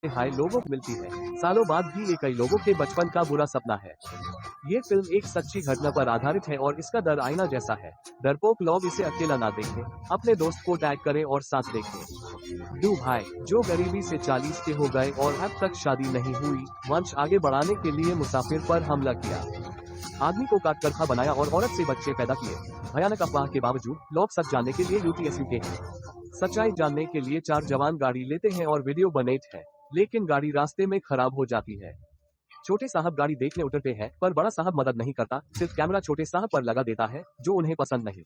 हाय लोगों को मिलती है। सालों बाद भी ये कई लोगों के बचपन का बुरा सपना है। ये फिल्म एक सच्ची घटना पर आधारित है और इसका डर आईना जैसा है। डरपोक लोग इसे अकेला ना देखें, अपने दोस्त को टैग करें और साथ देखें। दो भाई जो गरीबी से 40 के हो गए और अब तक शादी नहीं हुई, वंश आगे बढ़ाने के लिए मुसाफिर पर हमला किया। आदमी को काट कर खा बनाया और औरत से बच्चे पैदा किए। भयानक अफवाह के बावजूद लोग सच जानने के लिए यूटीएसयू के हैं। सच्चाई जानने के लिए 4 जवान गाड़ी लेते हैं और वीडियो बनाते हैं, लेकिन गाड़ी रास्ते में खराब हो जाती है। छोटे साहब गाड़ी देखने उतरते हैं, पर बड़ा साहब मदद नहीं करता, सिर्फ कैमरा छोटे साहब पर लगा देता है, जो उन्हें पसंद नहीं।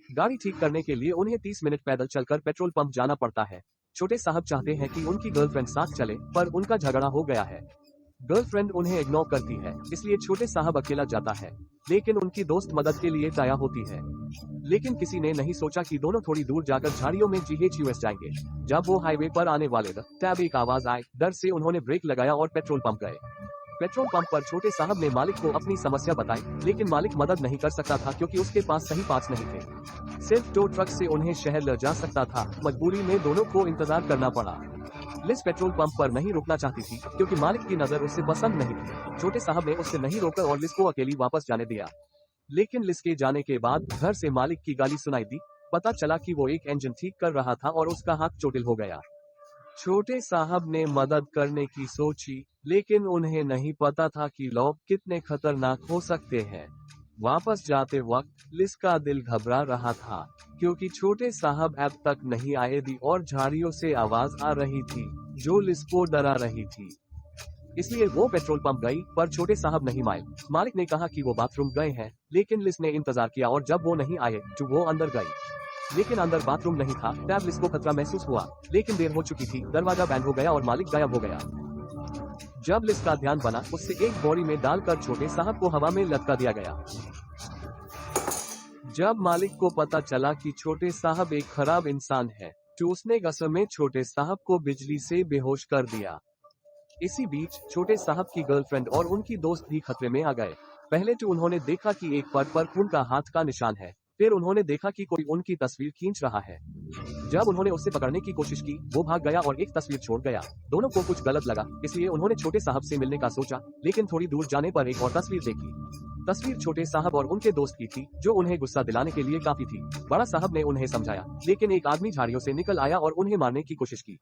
गाड़ी ठीक करने के लिए उन्हें 30 मिनट पैदल चलकर पेट्रोल पंप जाना पड़ता है। छोटे साहब चाहते हैं कि उनकी गर्लफ्रेंड साथ चले, पर उनका झगड़ा हो गया है। गर्लफ्रेंड उन्हें इग्नोर करती है, इसलिए छोटे साहब अकेला जाता है, लेकिन उनकी दोस्त मदद के लिए तैयार होती है। लेकिन किसी ने नहीं सोचा कि दोनों थोड़ी दूर जाकर झाड़ियों में जीएचयूएस जाएंगे। जब वो हाईवे पर आने वाले थे, तब एक आवाज आई। डर से उन्होंने ब्रेक लगाया और पेट्रोल पंप गए। पेट्रोल पंप पर छोटे साहब ने मालिक को अपनी समस्या बताई, लेकिन मालिक मदद नहीं कर सकता था क्योंकि उसके पास सही पार्ट्स नहीं थे। सिर्फ टो ट्रक से उन्हें शहर ले जा सकता था। मजबूरी में दोनों को इंतजार करना पड़ा। लिस पेट्रोल पंप पर नहीं रुकना चाहती थी क्योंकि मालिक की नजर उसे पसंद नहीं थी। छोटे साहब ने उसे नहीं रोका और लिस को अकेली वापस जाने दिया। लेकिन लिस के जाने के बाद घर से मालिक की गाली सुनाई दी। पता चला कि वो एक इंजन ठीक कर रहा था और उसका हाथ चोटिल हो गया। छोटे साहब ने मदद करने की सोची, लेकिन उन्हें नहीं पता था कि लोग कितने खतरनाक हो सकते हैं। वापस जाते वक्त लिस का दिल घबरा रहा था, क्योंकि छोटे साहब अब तक नहीं आए थी और झाड़ियों से आवाज आ रही थी, जो लिस को डरा रही थी। इसलिए वो पेट्रोल पंप गई, पर छोटे साहब नहीं आए। मालिक ने कहा कि वो बाथरूम गए हैं, लेकिन लिस ने इंतजार किया और जब वो नहीं आए तो वो अंदर गई। लेकिन अंदर बाथरूम नहीं था। तब लिस को खतरा महसूस हुआ, लेकिन देर हो चुकी थी। दरवाजा बंद हो गया और मालिक गायब हो गया। जब लिस का ध्यान बना, उससे एक बोरी में डालकर छोटे साहब को हवा में लटका दिया गया। जब मालिक को पता चला कि छोटे साहब एक खराब इंसान है, तो उसने गुस्से में छोटे साहब को बिजली से बेहोश कर दिया। इसी बीच छोटे साहब की गर्लफ्रेंड और उनकी दोस्त भी खतरे में आ गए। पहले तो उन्होंने देखा कि एक पग पर खून का हाथ का निशान है, फिर उन्होंने देखा कि कोई उनकी तस्वीर खींच रहा है। जब उन्होंने उसे पकड़ने की कोशिश की, वो भाग गया और एक तस्वीर छोड़ गया। दोनों को कुछ गलत लगा, इसलिए उन्होंने छोटे साहब से मिलने का सोचा, लेकिन थोड़ी दूर जाने पर एक और तस्वीर देखी। तस्वीर छोटे साहब और उनके दोस्त की थी, जो उन्हें गुस्सा दिलाने के लिए काफी थी। बड़ा साहब ने उन्हें समझाया, लेकिन एक आदमी झाड़ियों से निकल आया और उन्हें मारने की कोशिश की।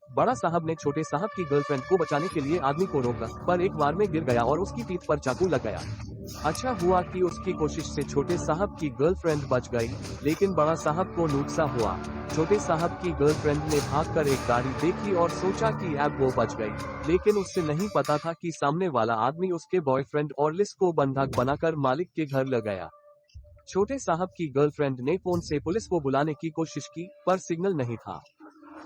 बड़ा साहब ने छोटे साहब की गर्लफ्रेंड को बचाने के लिए आदमी को रोका, पर एक बार में गिर गया और उसकी पीठ पर चाकू लग गया। अच्छा हुआ कि उसकी कोशिश से छोटे साहब की गर्लफ्रेंड बच गई, लेकिन बड़ा साहब को नुकसान हुआ। छोटे साहब की गर्लफ्रेंड ने भागकर एक गाड़ी देखी और सोचा कि अब वो बच गई, लेकिन उससे नहीं पता था कि सामने वाला आदमी उसके बॉयफ्रेंड और लिस को बंधक बनाकर मालिक के घर ले गया। छोटे साहब की गर्लफ्रेंड ने फोन से पुलिस को बुलाने की कोशिश की, पर सिग्नल नहीं था।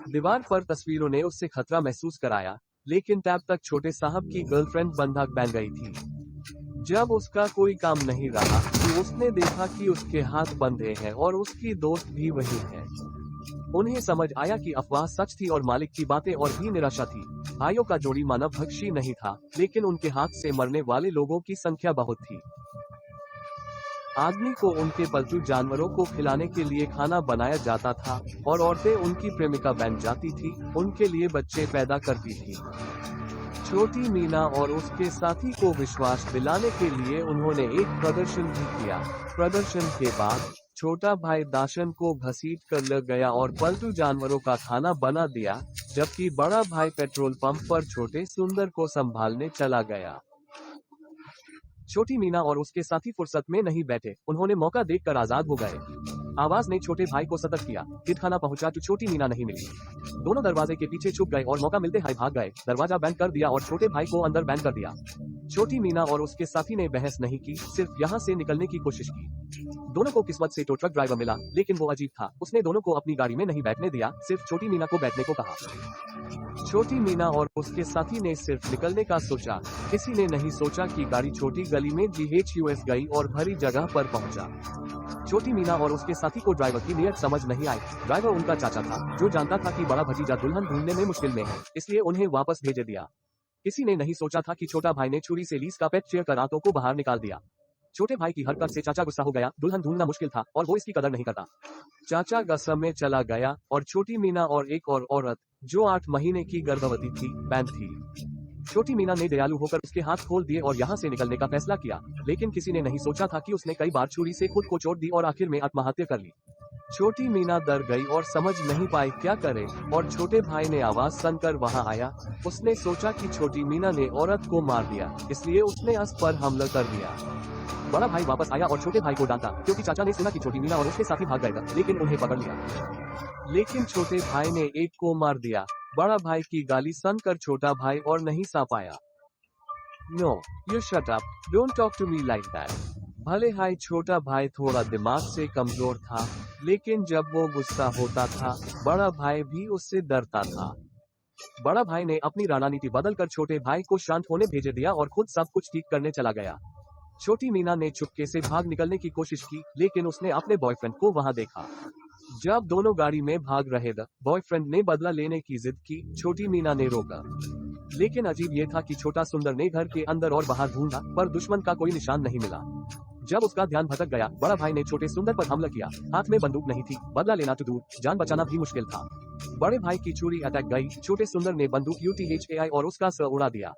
दीवार पर तस्वीरों ने उससे खतरा महसूस कराया, लेकिन तब तक छोटे साहब की गर्लफ्रेंड बंधक बन गई थी। जब उसका कोई काम नहीं रहा, तो उसने देखा कि उसके हाथ बंधे हैं और उसकी दोस्त भी वही है। उन्हें समझ आया कि अफवाह सच थी और मालिक की बातें और भी निराशा थी। भाइयों का जोड़ी मानव भक्षी नहीं था, लेकिन उनके हाथ से मरने वाले लोगों की संख्या बहुत थी। आदमी को उनके पालतू जानवरों को खिलाने के लिए खाना बनाया जाता था, और औरतें उनकी प्रेमिका बन जाती थी, उनके लिए बच्चे पैदा करती थी। छोटी मीना और उसके साथी को विश्वास दिलाने के लिए उन्होंने एक प्रदर्शन भी किया। प्रदर्शन के बाद छोटा भाई दाशन को घसीट कर ले गया और पालतू जानवरों का खाना बना दिया, जबकि बड़ा भाई पेट्रोल पंप पर छोटे सुंदर को संभालने चला गया। छोटी मीना और उसके साथी फुर्सत में नहीं बैठे, उन्होंने मौका देखकर आजाद हो गए। आवाज ने छोटे भाई को सतर्क किया। किड खाना पहुंचा तो छोटी मीना नहीं मिली। दोनों दरवाजे के पीछे छुप गए और मौका मिलते ही भाग गए। दरवाजा बंद कर दिया और छोटे भाई को अंदर बंद कर दिया। छोटी मीना और उसके साथी ने बहस नहीं की, सिर्फ यहाँ से निकलने की कोशिश की। दोनों को किस्मत से टो ट्रक ड्राइवर मिला, लेकिन वो अजीब था। उसने दोनों को अपनी गाड़ी में नहीं बैठने दिया, सिर्फ छोटी मीना को बैठने को कहा। छोटी मीना और उसके साथी ने सिर्फ निकलने का सोचा। किसी ने नहीं सोचा कि गाड़ी छोटी गली में जीएचयूएस गई और भरी जगह पर पहुंचा। छोटी मीना और उसके साथी को ड्राइवर की नीयत समझ नहीं आई। ड्राइवर उनका चाचा था, जो जानता था कि बड़ा भतीजा दुल्हन ढूंढने में मुश्किल में है, इसलिए उन्हें वापस भेज दिया। किसी ने नहीं सोचा था कि छोटा भाई ने छुरी से लीस का पेट चेयर कर रातों को बाहर निकाल दिया। छोटे भाई की हरकत से चाचा गुस्सा हो गया। दुल्हन ढूंढना मुश्किल था और वो इसकी कदर नहीं करता। चाचा गुस्से में चला गया और छोटी मीना और एक और औरत जो 8 महीने की गर्भवती थी, बैन थी। छोटी मीना ने दयालु होकर उसके हाथ खोल दिए और यहाँ से निकलने का फैसला किया, लेकिन किसी ने नहीं सोचा था कि उसने कई बार छुरी से खुद को चोट दी और आखिर में आत्महत्या कर ली। छोटी मीना डर गई और समझ नहीं पाई क्या करे, और छोटे भाई ने आवाज सुनकर वहां आया। उसने सोचा कि छोटी मीना ने औरत को मार दिया, इसलिए उसने उस पर हमला कर दिया। बड़ा भाई वापस आया और छोटे भाई को डांटा, क्योंकि चाचा ने सुना कि छोटी मीना और उसके साथी भाग गए, लेकिन उन्हें पकड़ लिया। लेकिन छोटे भाई ने एक को मार दिया। बड़ा भाई की गाली सुनकर छोटा भाई और नहीं सह पाया। No, you shut up, don't talk to me like that. भले हाय छोटा भाई थोड़ा दिमाग से कमजोर था, लेकिन जब वो गुस्सा होता था, बड़ा भाई भी उससे डरता था। बड़ा भाई ने अपनी रणनीति बदलकर छोटे भाई को शांत होने भेज दिया और खुद सब कुछ ठीक करने चला गया। छोटी मीना ने चुपके से भाग निकलने की कोशिश की, लेकिन उसने अपने बॉयफ्रेंड को वहां देखा। जब दोनों गाड़ी में भाग रहे थे, बॉयफ्रेंड ने बदला लेने की जिद की। छोटी मीना ने रोका, लेकिन अजीब ये था कि छोटा सुंदर ने घर के अंदर और बाहर ढूंढा, पर दुश्मन का कोई निशान नहीं मिला। जब उसका ध्यान भटक गया, बड़ा भाई ने छोटे सुंदर पर हमला किया। हाथ में बंदूक नहीं थी, बदला लेना तो दूर, जान बचाना भी मुश्किल था। बड़े भाई की छुरी अटक गई। छोटे सुंदर ने बंदूक UTHAI और उसका सर उड़ा दिया।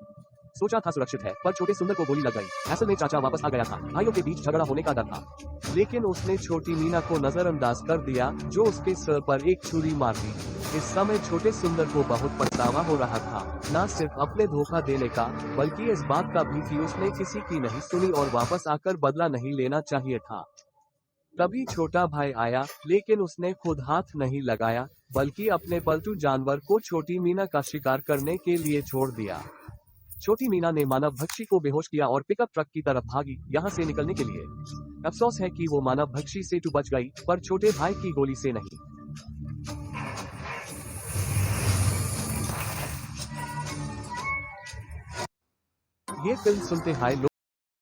सोचा था सुरक्षित है, पर छोटे सुंदर को गोली लग गई। असल में चाचा वापस आ गया था, भाइयों के बीच झगड़ा होने का डर था, लेकिन उसने छोटी मीना को नजरअंदाज कर दिया, जो उसके सर पर एक छुरी मार दी। इस समय छोटे सुंदर को बहुत पछतावा हो रहा था, न सिर्फ अपने धोखा देने का, बल्कि इस बात का भी कि उसने किसी की नहीं सुनी और वापस आकर बदला नहीं लेना चाहिए था। तभी छोटा भाई आया, लेकिन उसने खुद हाथ नहीं लगाया, बल्कि अपने पालतू जानवर को छोटी मीना का शिकार करने के लिए छोड़ दिया। छोटी मीना ने मानव भक्षी को बेहोश किया और पिकअप ट्रक की तरफ भागी, यहाँ से निकलने के लिए। अफसोस है कि वो मानव भक्षी से तो बच गई, पर छोटे भाई की गोली से नहीं। ये फिल्म सुनते हाय